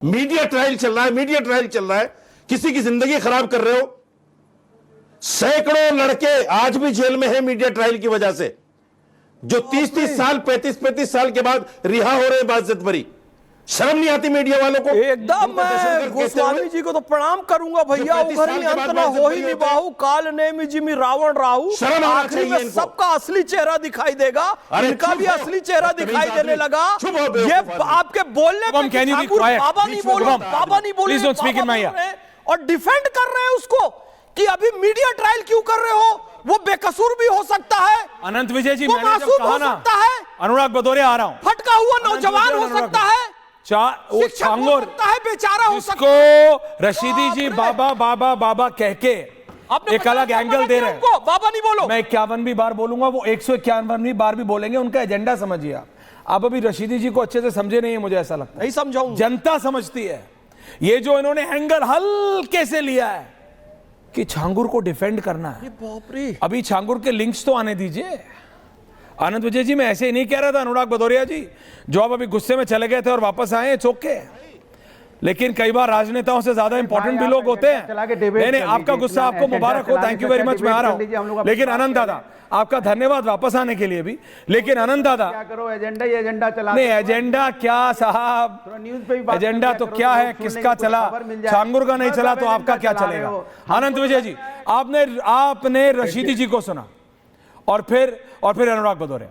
Media trial चल रहा है, मीडिया ट्रायल चल रहा है, किसी की जिंदगी खराब कर रहे हो। सैकड़ों लड़के आज भी जेल में हैं मीडिया ट्रायल की वजह से, जो 30-30 साल 35-35 साल के बाद रिहा हो रहे हैं बाइज्जत बरी। शर्म नहीं आती मीडिया वालों को? एकदम मैं गोस्वामी जी को तो प्रणाम करूंगा भैया। उघरी अंत न हो ही निभाऊ, काल नेमि जिमि रावण राहु। आखिरी में सबका असली चेहरा दिखाई देगा, इनका भी असली चेहरा दिखाई देने लगा। ये आपके बोलने पे बाबा नहीं बोलो, बाबा नहीं बोलो और डिफेंड कर रहे हैं उसको कि अभी मीडिया ट्रायल क्यों कर रहे हो, वो बेकसूर भी हो सकता है। अनंत विजय जी, मैंने जब कहा ना, अनुराग भदौरिया आ रहा हूं, फटका हुआ नौजवान हो सकता है, छांगुर बेचारा हो सकता है। रशीदी जी बाबा बाबा बाबा कह के एक अलग एंगल दे रहे हैं। बाबा नहीं बोलो, मैं 51वीं बार बोलूंगा, वो 151वीं बार भी बोलेंगे। उनका एजेंडा समझिए आप अभी रशीदी जी को अच्छे से समझे नहीं है, मुझे ऐसा लगता है। नहीं समझाऊं, जनता समझती है। ये जो इन्होंने एंगल हल्के से लिया है कि छांगुर को डिफेंड करना है, बाप रे। अभी छांगुर के लिंक्स तो आने दीजिए। आनंद विजय जी, मैं ऐसे ही नहीं कह रहा था अनुराग भदौरिया जी, जो आप अभी गुस्से में चले गए थे और वापस आए, चौके। लेकिन कई बार राजनेताओं से ज्यादा इंपॉर्टेंट भी लोग होते हैं। नहीं नहीं, आपका गुस्सा आपको मुबारक हो, थैंक यू वेरी मच, मैं आ रहा हूं। लेकिन आनंद दादा, आपका धन्यवाद वापस आने के लिए भी। लेकिन आनंद दादा, क्या करो, एजेंडा चला। नहीं एजेंडा क्या साहब, एजेंडा तो क्या है, किसका चला? छांगुर का नहीं चला तो आपका क्या चलेगा? आनंद विजय जी, आपने रशीदी जी को सुना और फिर अनुराग भदौरिया।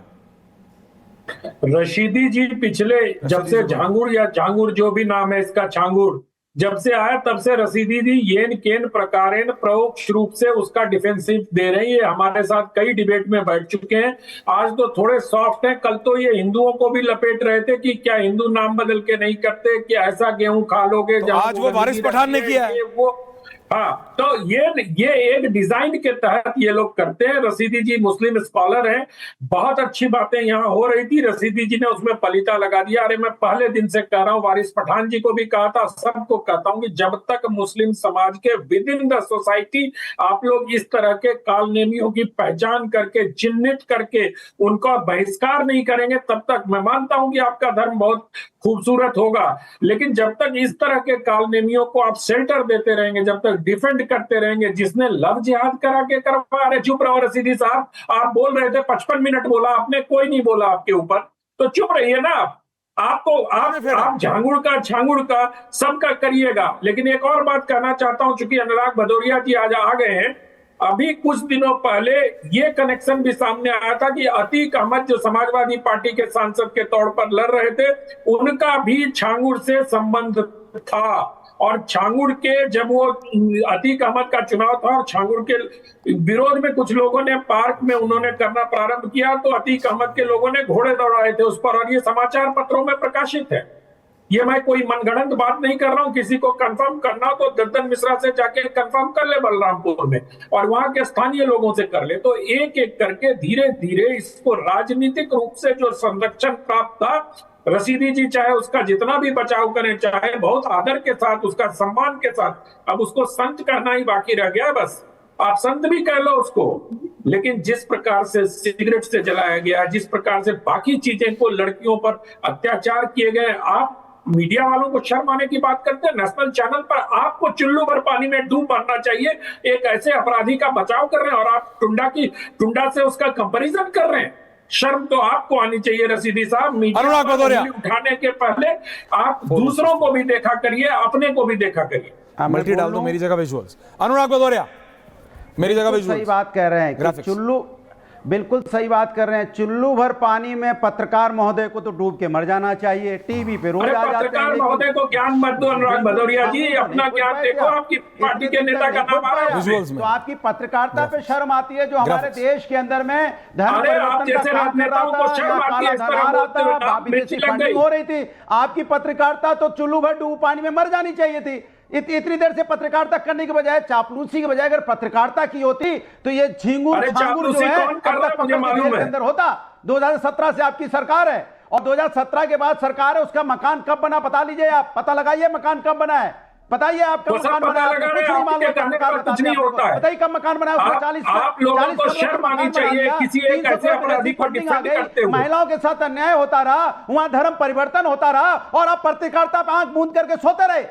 रशीदी जी पिछले जब से झांगुर या झांगुर जो भी नाम है इसका, छांगुर जब से आया तब से रशीदी जी येन केन प्रकारेण परोक्ष रूप से उसका डिफेंसिव दे रहे हैं। ये हमारे साथ कई डिबेट में बैठ चुके हैं। आज तो थोड़े सॉफ्ट हैं, कल तो ये हिंदुओं को भी लपेट रहे थे कि क्या हिंदू नाम बदल के नहीं करते, क्या ऐसा गेहूं खा लोगे। तो आज वो वारिस पठान ने किया है वो। हाँ, तो ये एक डिजाइन के तहत ये लोग करते हैं। रशीदी जी मुस्लिम स्कॉलर हैं, बहुत अच्छी बातें यहाँ हो रही थी, रशीदी जी ने उसमें पलीता लगा दिया। अरे मैं पहले दिन से कह रहा हूँ, वारिस पठान जी को भी कहा था, सबको कहता हूँ कि जब तक मुस्लिम समाज के विद इन द सोसाइटी आप लोग इस तरह के कालनेमियों की पहचान करके, चिन्हित करके उनका बहिष्कार नहीं करेंगे, तब तक मैं मानता हूं कि आपका धर्म बहुत खूबसूरत होगा। लेकिन जब तक इस तरह के कालनेमियों को आप शेल्टर देते रहेंगे, जब तक डिफेंड करते रहेंगे, जिसने लव जिहाद करा के करवा रहे। चुप रहो रशीदी साहब, आप बोल रहे थे, 55 मिनट बोला आपने, कोई नहीं बोला आपके ऊपर, तो चुप रहिए ना। आप छांगुर का सबका करिएगा। लेकिन एक और बात कहना चाहता हूं, चूंकि अनुराग भदौरिया जी आज आ गए हैं, अभी कुछ दिनों पहले ये कनेक्शन भी सामने आया था कि अतीक अहमद जो समाजवादी पार्टी के सांसद के तौर पर लड़ रहे थे, उनका भी छांगुर से संबंध था। और छांगुर के जब वो अतीक अहमद का चुनाव था और छांगुर के विरोध में कुछ लोगों ने पार्क में उन्होंने करना प्रारंभ किया, तो अतीक अहमद के लोगों ने घोड़े दौड़ाए थे उस पर, और ये समाचार पत्रों में प्रकाशित है। ये मैं कोई मनगढ़ंत बात नहीं कर रहा हूं। किसी को कंफर्म करना हो तो दर्दन मिश्रा से जाके कंफर्म कर ले बलरामपुर में, और वहां के स्थानीय लोगों से कर ले। तो एक एक करके धीरे धीरे इसको राजनीतिक रूप से जो संरक्षण प्राप्त था, रशीदी जी चाहे उसका जितना भी बचाव करें, चाहे बहुत आदर के साथ, उसका सम्मान के साथ, अब उसको संत कहना ही बाकी रह गया। बस आप संत भी कह लो उसको। लेकिन जिस प्रकार से सिगरेट से जलाया गया, जिस प्रकार से बाकी चीजें को, लड़कियों पर अत्याचार किए गए, आप मीडिया वालों को शर्म आने की बात करते हैं। नेशनल चैनल पर आपको चुल्लू भर पानी में डूब मरना चाहिए, एक ऐसे अपराधी का बचाव कर रहे हैं, और आप टुंडा से उसका कंपैरिजन कर रहे हैं। शर्म तो आपको आनी चाहिए रशीदी साहब। मीडिया उठाने के पहले आप दूसरों को भी देखा करिए, अपने को भी देखा करिए। मल्टी डाल दो मेरी जगह विजुअल्स। अनुराग भदौरिया मेरी जगह विजुअल्स। सही बात कह रहे हैं कि चुल्लू, बिल्कुल सही बात कर रहे हैं। चुल्लू भर पानी में पत्रकार महोदय को तो डूब के मर जाना चाहिए। टीवी पे रोज आ जाते हैं। पत्रकार महोदय को ज्ञान मत दो अनुराग भदौरिया जी, अपना ज्ञान देखो। आपकी पार्टी के नेता का नाम आ रहा है, तो आपकी पत्रकारिता पे शर्म आती है, जो हमारे देश के अंदर में धर्म हो रही थी। आपकी पत्रकारिता तो चुल्लू भर डूब पानी में मर जानी चाहिए थी। इतनी देर से पत्रकारिता करने के बजाय, चापलूसी के बजाय अगर पत्रकारिता की होती तो ये छांगुर जो है के अंदर होता। 2017 से आपकी सरकार है, और 2017 के बाद सरकार है, उसका मकान कब बना पता लीजिए आप, पता लगाइए मकान कब बना है। बताइए आप कब वो सब मकान पता बनाया? लगा आपको रहे कुछ हैं, नहीं मालूम, आपके कहने सरकार पर बताती कुछ है नहीं आपको। होता है। बताइए कब मकान बनाया? उसमें 40 आप लोगों 40 को करोड़ का शर्म मकान आनी बना चाहिए दिया। किसी एक 300 ऐसे करोड़ अपराधी को फंडिंग आ डिफेंड गई, करते हुए। महिलाओं के साथ अन्याय होता रहा, वहां धर्म परिवर्तन होता रहा, और आप पत्रकारिता पे आंख मूंद करके सोते रहे।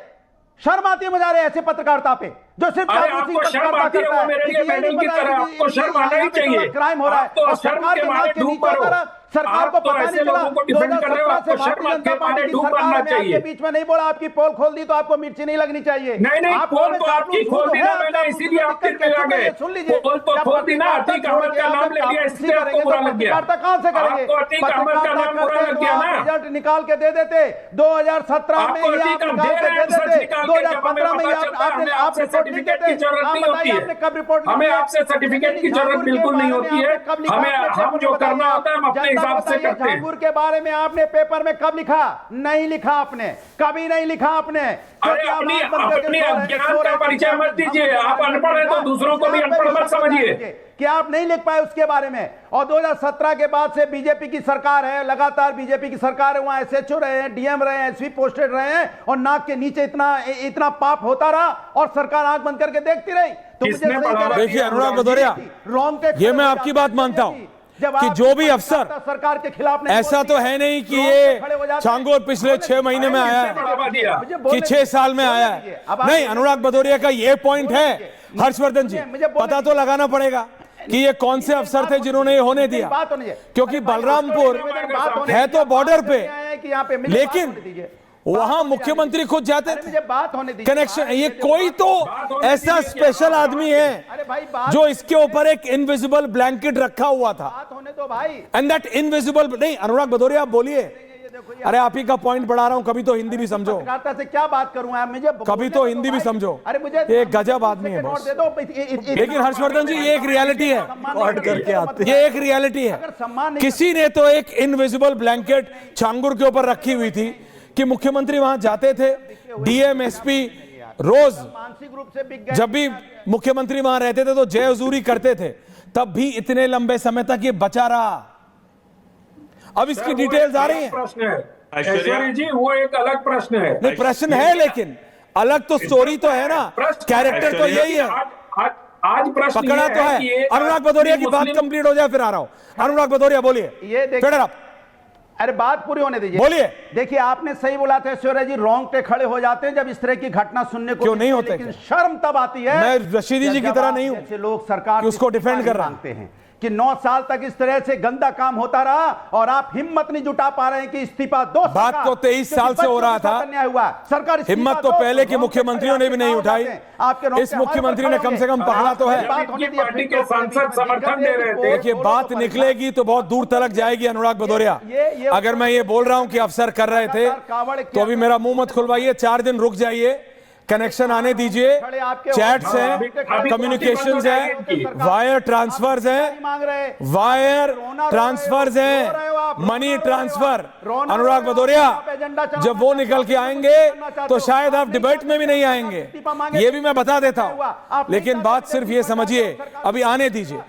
शर्म आती है मुझे ऐसे पत्रकारिता पे जो सिर्फ अरे चापलूसी आपको शर्म पत्रकारिता आती है, करता वो है। मेरे लिए इसे ये नहीं मेडल की पता तरह, कि आपको शर्म आना ही यहाँ पे चाहिए। क्राइम हो रहा है आप तो और शर्म सरकार के के मारे नाक के डूब नीचे मरो। होता रहा। सरकार आप को तो पता ऐसे नहीं चला। लोगों को डिफेंड कर रहे हो, 2017 आपको से शर्म भारतीय जनता के मारे पार्टी की डूब सरकार मरना है। मैं आपके चाहिए। बीच में नहीं बोला आपकी पोल खोल दी तो आपको मिर्ची नहीं लगनी चाहिए। नहीं नहीं, आप पोल में तो चापलूस आपकी खोल तो दी है, ना आप मैंने, चापलूस इसीलिए की आप दिक्कत टिक क्या? में आ गए। सुन लीजिए, पोल तो जब खोल दी ना, पत्रकारिता अतीक छोड़ अहमद के का आप नाम ले लिया, चापलूसी इसलिए आपको करेंगे तो बुरा लग गया। पत्रकारिता कहां से करेंगे? आपको अतीक अहमद का नाम बुरा लग गया ना। रिजल्ट निकाल के दे देते 2017 में आपको ही आप अतीक हम निकाल दे के रहे दे हैं, सच देते। निकाल के, जब हमें 2015 में ही पता चलता है, हमें आप आपसे रिपोर्ट लिख सर्टिफिकेट की देते। जरूरत आप नहीं बताइए होती आपने है। कब रिपोर्ट लिखी हमें है? आपसे सर्टिफिकेट की जरूरत झांगुर के बिल्कुल नहीं बारे में होती है। आपने कब लिखा? हमें अपने हम पेपर जो में करना बताइए। होता है हम अपने जनता को हिसाब से बताइए, करते हैं। झांगुर के बारे में आपने पेपर में कब लिखा? नहीं लिखा आपने, कभी नहीं लिखा आपने। अरे अपनी अज्ञान का परिचय मत दीजिए। आप अनपढ़ हैं तो दूसरों को भी अनपढ़ मत समझिए। कि आप नहीं लिख पाए उसके बारे में। और 2017 के बाद से बीजेपी की सरकार है, लगातार बीजेपी की सरकार है, वहां एसएचओ रहे हैं, डीएम रहे हैं, एसपी पोस्टेड रहे हैं, और नाक के नीचे इतना पाप होता रहा और सरकार आंख बंद करके देखती रही। तो मुझे किसने सही बढ़ावा कह रहे देखिए हैं। अनुराग भदौरिया, ये मैं आपकी बात मानता हूं कि जो भी अफसर सरकार के खिलाफ ऐसा तो है नहीं कि ये छांगोर पिछले 6 महीने में आया है कि 6 साल में आया है। नहीं, अनुराग भदौरिया का ये पॉइंट है हर्षवर्धन जी, पता तो लगाना पड़ेगा कि ये कौन से अफसर थे जिन्होंने ये होने दिया, क्योंकि बलरामपुर है तो बॉर्डर पे, लेकिन वहां मुख्यमंत्री खुद जाते थे। बात होने दीजिए। कनेक्शन, ये कोई तो ऐसा स्पेशल आदमी है जो इसके ऊपर एक इनविजिबल ब्लैंकेट रखा हुआ था। बात होने दो भाई। एंड दैट इनविजिबल, नहीं अनुराग भदौरिया आप बोलिए। अरे आप ही का पॉइंट बढ़ा रहा हूं, कभी तो हिंदी भी समझो, पत्रकारिता से क्या बात करूं मैं? मुझे कभी तो हिंदी भी समझो। अरे मुझे ये गजब आदमी है बॉस। लेकिन हर्षवर्धन जी, ये एक रियलिटी है, ये एक रियलिटी है। किसी ने तो एक इनविजिबल ब्लैंकेट छांगुर के ऊपर रखी हुई थी कि मुख्यमंत्री वहां जाते थे, डीएम एसपी रोज मानसिक रूप से बिक गए। जब भी मुख्यमंत्री वहां रहते थे तो जय हुजूरी करते थे, तब भी इतने लंबे समय तक ये बचा रहा। अब इसकी डिटेल्स आ रही हैं। प्रश्न है ऐश्वर्या जी, वो एक अलग प्रश्न है। नहीं, प्रश्न है, लेकिन अलग तो स्टोरी तो है ना, कैरेक्टर तो यही है। आज प्रश्न पकड़ा तो है। अनुराग भदौरिया की बात कंप्लीट हो जाए फिर आ रहा हूं। अनुराग भदौरिया बोलिए, ये देखिए, फिर आप अरे बात पूरी होने दीजिए। बोलिए। देखिए आपने सही बोला था ऐश्वर्या जी, रोंगटे खड़े हो जाते हैं जब इस तरह की घटना सुनने को क्यों मिलती नहीं है, होते? लेकिन शर्म तब आती है। मैं रशीदी जी की तरह नहीं हूं जैसे लोग सरकार कि उसको की डिफेंड कर रहा हूं। मांगते हैं कि 9 साल तक इस तरह से गंदा काम होता रहा और आप हिम्मत नहीं जुटा पा रहे हैं कि इस्तीफा दो। बात तो 23 साल से हो रहा था। सरकार हिम्मत तो पहले के मुख्यमंत्रियों ने भी नहीं उठाई। इस मुख्यमंत्री ने कम से कम पकड़ा तो है। पार्टी के सांसद समर्थन दे रहे थे। देखिए, बात निकलेगी तो बहुत दूर तक जाएगी अनुराग भदौरिया। अगर मैं ये बोल रहा हूं कि अफसर कर रहे थे तो अभी मेरा मुंह मत खुलवाइए, 4 दिन रुक जाइए, कनेक्शन आने दीजिए, चैट्स हैं, कम्युनिकेशंस हैं, वायर ट्रांसफर्स हैं, वायर ट्रांसफर्स हैं, मनी ट्रांसफर। अनुराग भदौरिया, जब वो निकल के आएंगे तो शायद आप डिबेट में भी नहीं आएंगे, ये भी मैं बता देता हूं। लेकिन बात सिर्फ ये समझिए, अभी आने दीजिए।